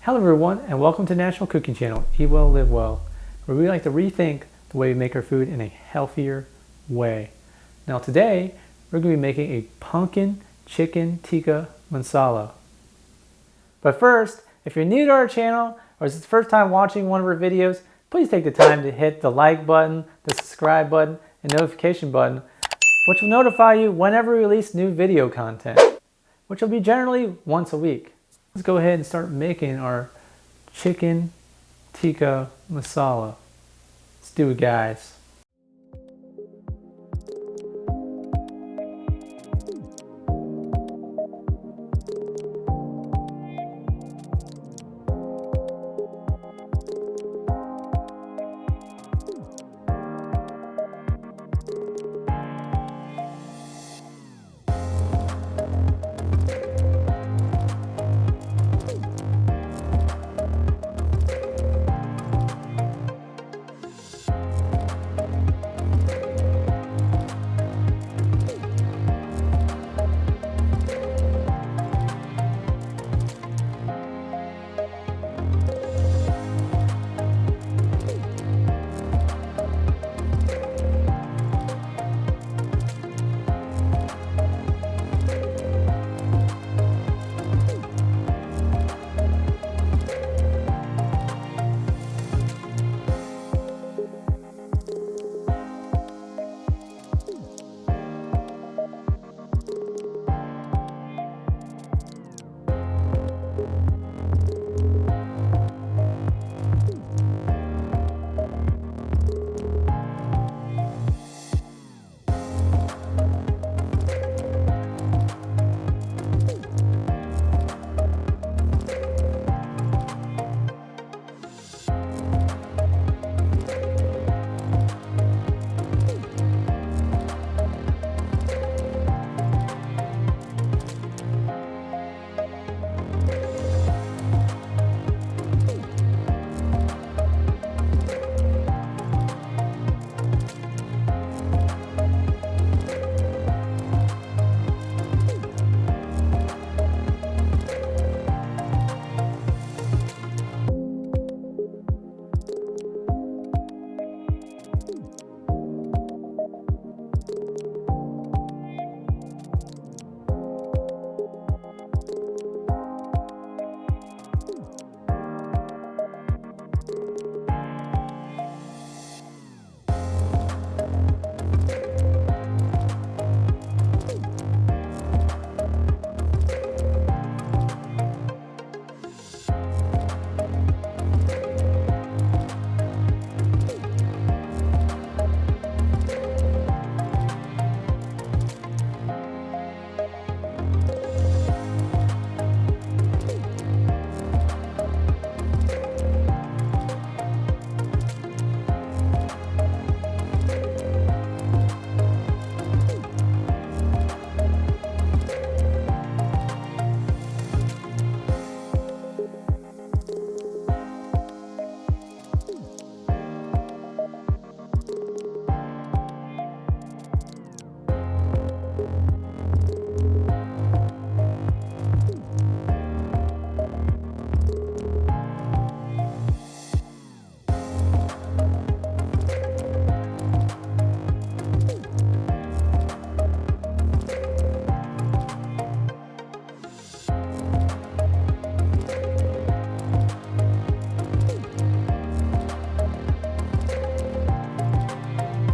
Hello everyone, and welcome to the National Cooking Channel, Eat Well, Live Well, where we like to rethink the way we make our food in a healthier way. Now today, we're going to be making a pumpkin chicken tikka masala. But first, if you're new to our channel, or it's the first time watching one of our videos, please take the time to hit the like button, the subscribe button, and notification button, which will notify you whenever we release new video content, which will be generally once a week. Let's go ahead and start making our chicken tikka masala. Let's do it, guys.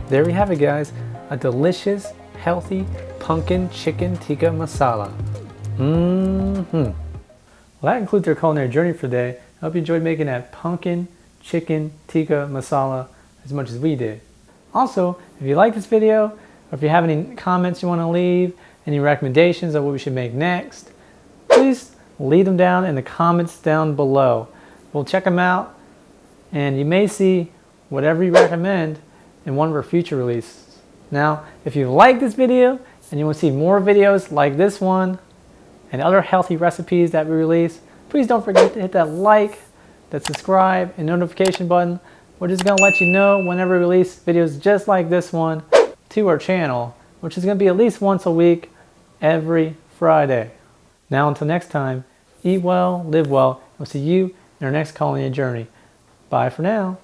There we have it, guys. A delicious, healthy pumpkin chicken tikka masala. Well, that concludes our culinary journey for today. I hope you enjoyed making that pumpkin chicken tikka masala as much as we did. Also, if you like this video, or if you have any comments you want to leave, any recommendations of what we should make next, please leave them down in the comments down below. We'll check them out, and you may see whatever you recommend in one of our future releases. Now, if you like this video and you want to see more videos like this one and other healthy recipes that we release, please don't forget to hit that like, that subscribe, and notification button. We're just going to let you know whenever we release videos just like this one to our channel, which is going to be at least once a week, every Friday. Now until next time, eat well, live well, and we'll see you in our next culinary journey. Bye for now.